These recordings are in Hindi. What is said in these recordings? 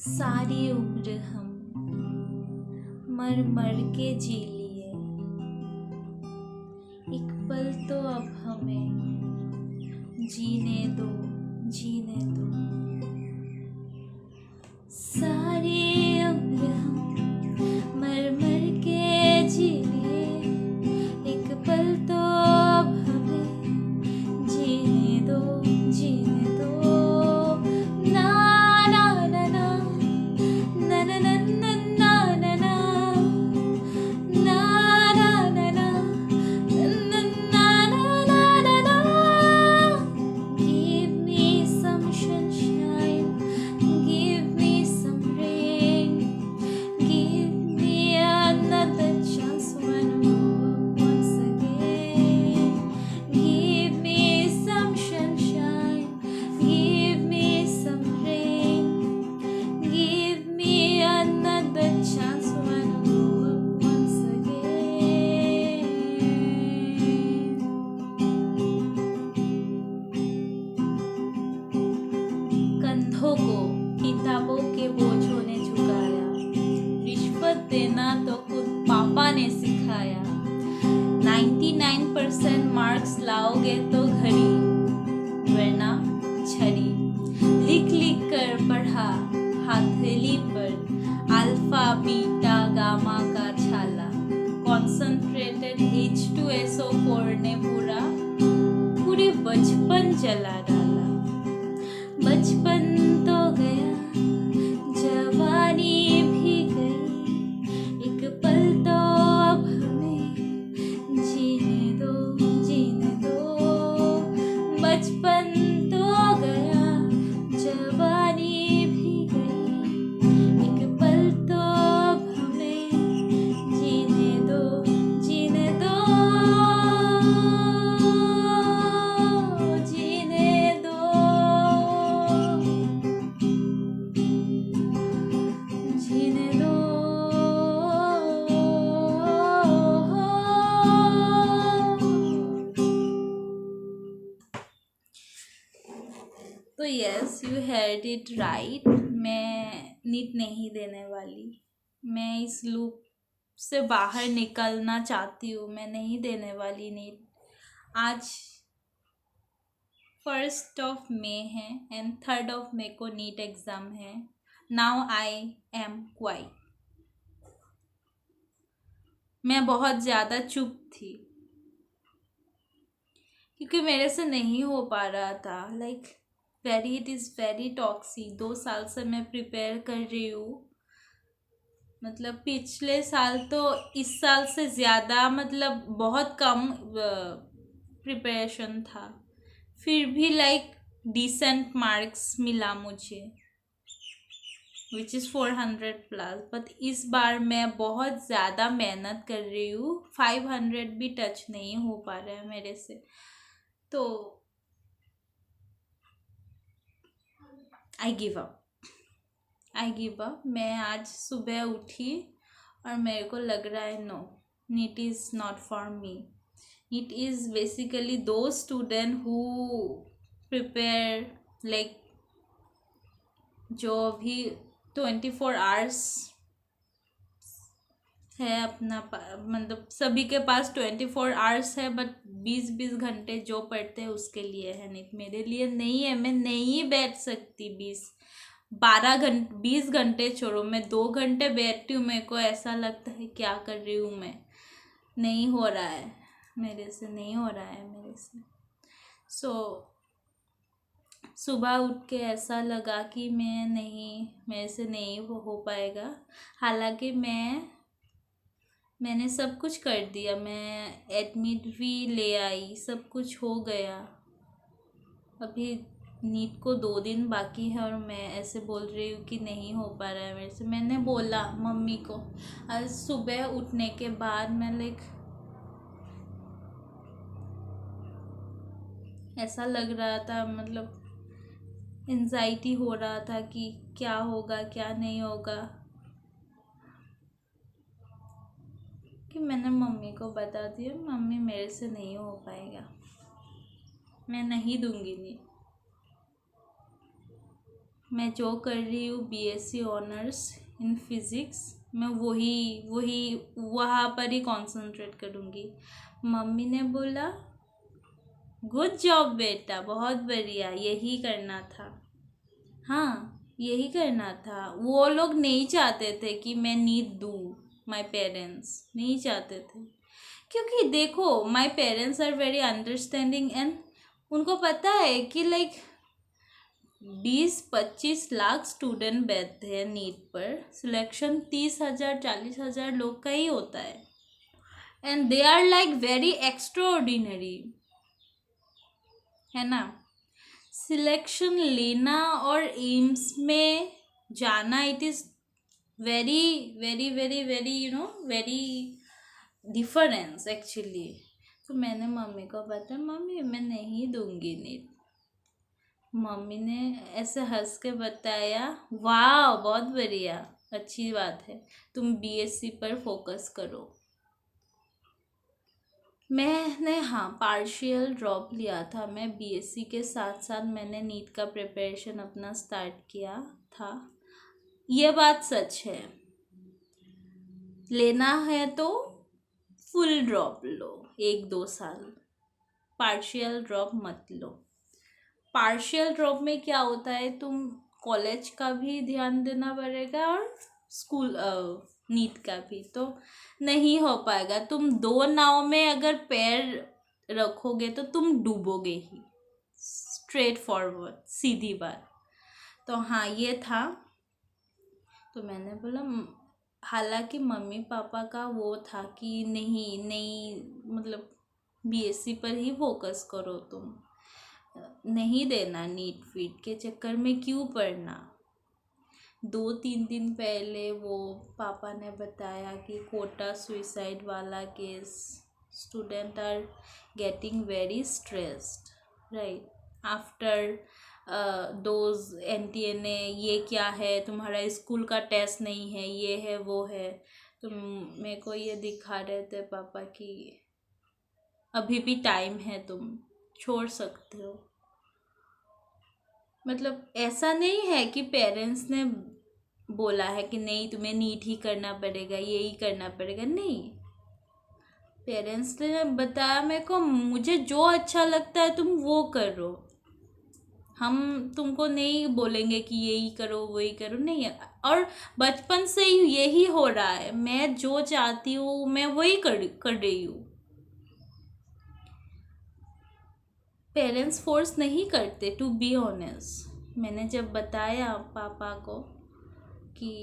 सारी उम्र हम मर मर के जी लिए, एक पल तो अब हमें जीने दो, जीने दो। सारी उम्र हम मर मर के जी लिए, एक पल तो अब हमें जीने दो, जीने दो। ना ना ना ना ना ना ना ना ना ना ना ना ना ना Give me some sunshine, give me some rain, give me another chance when once again. Give me some sunshine, give me some rain, give me another chance when once again. कंधों को किताबों के बोझों ने झुकाया, रिश्वत देना तो खुद पापा ने सिखाया। 99% मार्क्स लाओगे तो घड़ी, वरना छड़ी। लिख लिख कर पढ़ा हथेली पर अल्फा बीटा गामा का छाला। कॉन्सन्ट्रेटेड H2SO4 ने पूरे बचपन जला डाला। बचपन तो गया, जवानी भी गई, एक पल तो अब हमें जीने दो, जीने दो। बचपन तो गया, जवानी भी गई, एक पल तो अब हमें जीने दो, जीने दो, जीने दो, जीने दो। तो यस, यू हेard इट राइट। मैं नीट नहीं देने वाली। मैं इस लूप से बाहर निकलना चाहती हूँ। मैं नहीं देने वाली नीट। आज 1 मई है एंड 3 मई को नीट एग्ज़ाम है। Now I am quite. मैं बहुत ज़्यादा चुप थी क्योंकि मेरे से नहीं हो पा रहा था। It is very toxic. 2 साल से मैं प्रिपेयर कर रही हूँ। मतलब पिछले साल तो इस साल से ज़्यादा, मतलब बहुत कम प्रिपरेशन था, फिर भी डिसेंट मार्क्स मिला मुझे, विच इज़ 400+। बट इस बार मैं बहुत ज़्यादा मेहनत कर रही हूँ। 500 भी टच नहीं हो पा रहा है मेरे से। तो आई गिव अप। मैं आज सुबह उठी और मेरे को लग रहा है no, NEET is not for me. NEET is basically दो स्टूडेंट हु प्रिपेयर जो अभी 24 आवर्स है अपना, मतलब सभी के पास 24 आवर्स है, बट 20-20 घंटे जो पढ़ते हैं उसके लिए है नीट। मेरे लिए नहीं है। मैं नहीं बैठ सकती 20 घंटे छोड़ो, मैं 2 घंटे बैठती हूँ। मेरे को ऐसा लगता है क्या कर रही हूँ मैं। नहीं हो रहा है मेरे से, नहीं हो रहा है मेरे से। सुबह उठ के ऐसा लगा कि मेरे से नहीं हो पाएगा। हालांकि मैंने सब कुछ कर दिया। मैं एडमिट भी ले आई, सब कुछ हो गया। अभी नीट को 2 दिन बाकी है और मैं ऐसे बोल रही हूँ कि नहीं हो पा रहा है मेरे से। मैंने बोला मम्मी को, आज सुबह उठने के बाद मैं ऐसा लग रहा था, मतलब एंजाइटी हो रहा था कि क्या होगा क्या नहीं होगा। कि मैंने मम्मी को बता दिया, मम्मी मेरे से नहीं हो पाएगा, मैं नहीं दूंगी नीट। मैं जो कर रही हूँ बीएससी ऑनर्स इन फिज़िक्स, मैं वही वही वहाँ पर ही कंसंट्रेट करूँगी। मम्मी ने बोला गुड जॉब बेटा, बहुत बढ़िया, यही करना था। हाँ, यही करना था। वो लोग नहीं चाहते थे कि मैं नीट दूँ, माय पेरेंट्स नहीं चाहते थे, क्योंकि देखो my parents are very understanding एंड उनको पता है कि लाइक 20-25 लाख स्टूडेंट बैठते हैं नीट पर, सिलेक्शन 30,000 40,000 लोग का ही होता है and they are like very extraordinary, है ना। सिलेक्शन लेना और एम्स में जाना, it is very very very very very difference actually. तो मैंने मम्मी को बताया, मम्मी मैं नहीं दूंगी नीट। मम्मी ने ऐसे हंस के बताया, वाह बहुत बढ़िया, अच्छी बात है, तुम बीएससी पर फोकस करो। मैंने हाँ पार्शियल ड्रॉप लिया था। मैं बीएससी के साथ साथ मैंने नीट का प्रिपरेशन अपना स्टार्ट किया था। ये बात सच है, लेना है तो फुल ड्रॉप लो 1-2 साल, पार्शियल ड्रॉप मत लो। पार्शियल ड्रॉप में क्या होता है, तुम कॉलेज का भी ध्यान देना पड़ेगा और स्कूल नीट का भी, तो नहीं हो पाएगा। तुम 2 नाव में अगर पैर रखोगे तो तुम डूबोगे ही, स्ट्रेट फॉरवर्ड, सीधी बात। तो हाँ ये था। तो मैंने बोला, हालांकि मम्मी पापा का वो था कि नहीं नहीं, मतलब बीएससी पर ही फोकस करो, तुम नहीं देना, नीट फीट के चक्कर में क्यों पढ़ना। 2-3 दिन पहले वो पापा ने बताया कि कोटा सुइसाइड वाला case, student are getting very stressed right after those NTNA, ये क्या है, तुम्हारा स्कूल का टेस्ट नहीं है, ये है वो है। तो मेरे को ये दिखा रहे थे पापा कि अभी भी टाइम है, तुम छोड़ सकते हो। मतलब ऐसा नहीं है कि पेरेंट्स ने बोला है कि नहीं तुम्हें नीट ही करना पड़ेगा, यही करना पड़ेगा, नहीं। पेरेंट्स ने बताया मेरे को, मुझे जो अच्छा लगता है तुम वो करो, हम तुमको नहीं बोलेंगे कि यही करो वही करो, नहीं। और बचपन से ही यही हो रहा है, मैं जो चाहती हूँ मैं वही कर रही हूँ। पेरेंट्स फोर्स नहीं करते, टू बी ऑनेस्ट। मैंने जब बताया पापा को कि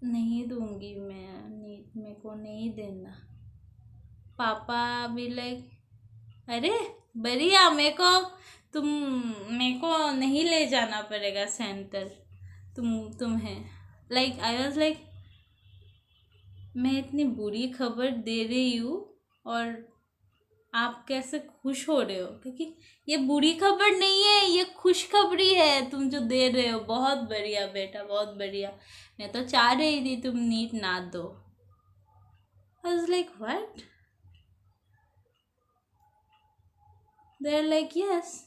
नहीं दूंगी मैं नीट, मेरे को नहीं देना, पापा भी लाइक अरे बढ़िया, मेरे को नहीं ले जाना पड़ेगा सेंटर, तुम्हें लाइक आई वाज लाइक मैं इतनी बुरी खबर दे रही हूँ और आप कैसे खुश हो रहे हो, क्योंकि ये बुरी खबर नहीं है, ये खुशखबरी है तुम जो दे रहे हो। बहुत बढ़िया बेटा, बहुत बढ़िया, मैं तो चाह रही थी तुम नीट ना दो। I was like what, they are like yes,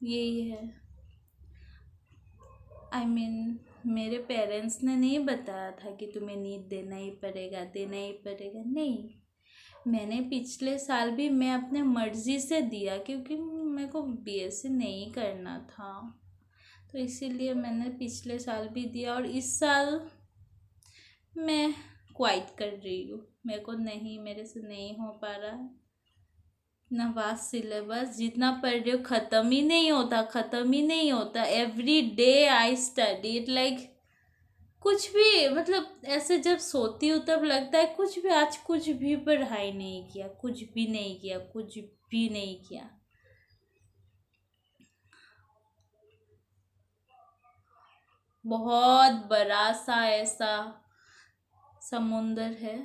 यही है। आई मीन मेरे पेरेंट्स ने नहीं बताया था कि तुम्हें नीट देना ही पड़ेगा, देना ही पड़ेगा, नहीं। मैंने पिछले साल भी मैं अपने मर्ज़ी से दिया, क्योंकि मेरे को बीएससी नहीं करना था, तो इसीलिए मैंने पिछले साल भी दिया और इस साल मैं क्वाइट कर रही हूँ। मेरे को नहीं, मेरे से नहीं हो पा रहा है, इतना वास्ट सिलेबस, जितना पढ़ रही हो ख़त्म ही नहीं होता, ख़त्म ही नहीं होता। Every day I study it, like कुछ भी, मतलब ऐसे जब सोती हूँ तब लगता है कुछ भी, आज कुछ भी पढ़ाई नहीं किया, कुछ भी नहीं किया, कुछ भी नहीं किया। बहुत बड़ा सा ऐसा समुंदर है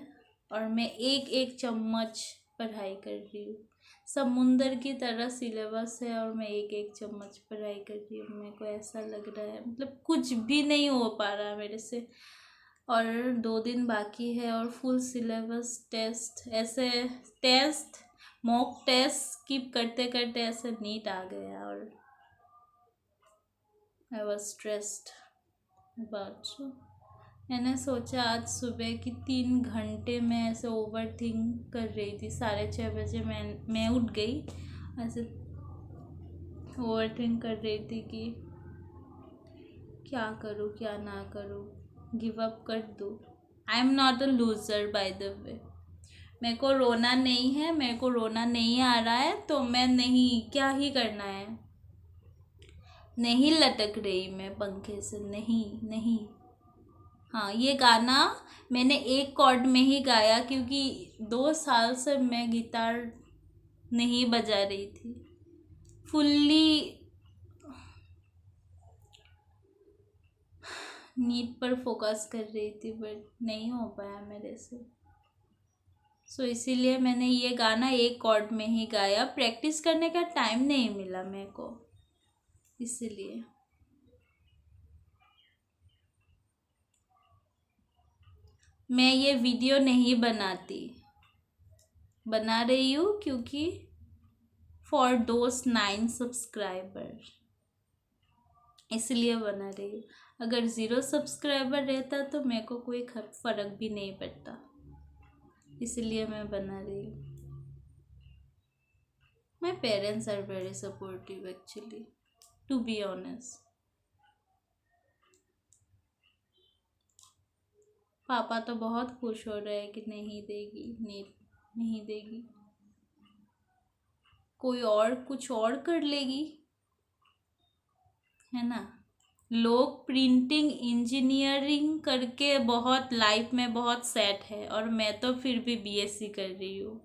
और मैं एक एक चम्मच पढ़ाई कर रही हूँ। समुंदर की तरह सिलेबस है और मैं एक एक चम्मच पढ़ाई कर रही हूँ। मेरे को ऐसा लग रहा है, मतलब कुछ भी नहीं हो पा रहा है मेरे से, और 2 दिन बाकी है और फुल सिलेबस टेस्ट, ऐसे टेस्ट मॉक टेस्ट स्किप करते करते ऐसे नीट आ गया और आई वॉज स्ट्रेस्ड अबाउट। मैंने सोचा आज सुबह कि 3 घंटे में ऐसे ओवर थिंक कर रही थी। 6:30 बजे मैं उठ गई, ऐसे ओवर थिंक कर रही थी कि क्या करूँ क्या ना करूँ, गिव अप कर दूँ। I am not a loser by the way. मेरे को रोना नहीं है, मेरे को रोना नहीं आ रहा है, तो मैं नहीं, क्या ही करना है। नहीं लटक रही मैं पंखे से, नहीं नहीं। हाँ, ये गाना मैंने एक कॉर्ड में ही गाया क्योंकि 2 साल से मैं गिटार नहीं बजा रही थी फुल्ली। नीट पर फोकस कर रही थी बट नहीं हो पाया मेरे से। सो इसीलिए मैंने ये गाना एक कॉर्ड में ही गाया। प्रैक्टिस करने का टाइम नहीं मिला मेरे को, इसीलिए। मैं ये वीडियो नहीं बना रही हूँ क्योंकि फॉर दोज 9 सब्सक्राइबर, इसलिए बना रही हूँ। अगर 0 सब्सक्राइबर रहता तो मेरे को कोई फ़र्क भी नहीं पड़ता, इसलिए मैं बना रही हूँ। My parents are very supportive actually, to be honest. पापा तो बहुत खुश हो रहे हैं कि नहीं देगी, नहीं देगी, कोई और कुछ और कर लेगी, है ना। लोग प्रिंटिंग इंजीनियरिंग करके बहुत लाइफ में बहुत सेट है, और मैं तो फिर भी बीएससी कर रही हूँ,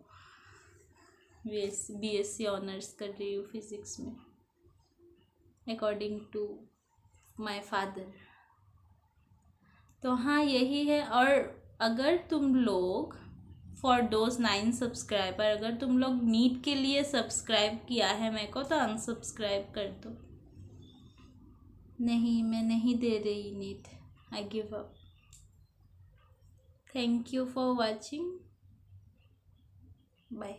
बीएससी ऑनर्स कर रही हूँ फिजिक्स में, अकॉर्डिंग टू माय फादर। तो हाँ, यही है। और अगर तुम लोग फॉर दोज 9 सब्सक्राइबर, अगर तुम लोग नीट के लिए सब्सक्राइब किया है मेरे को, तो अनसब्सक्राइब कर दो। नहीं, मैं नहीं दे रही NEET, I give up. Thank you for watching, bye.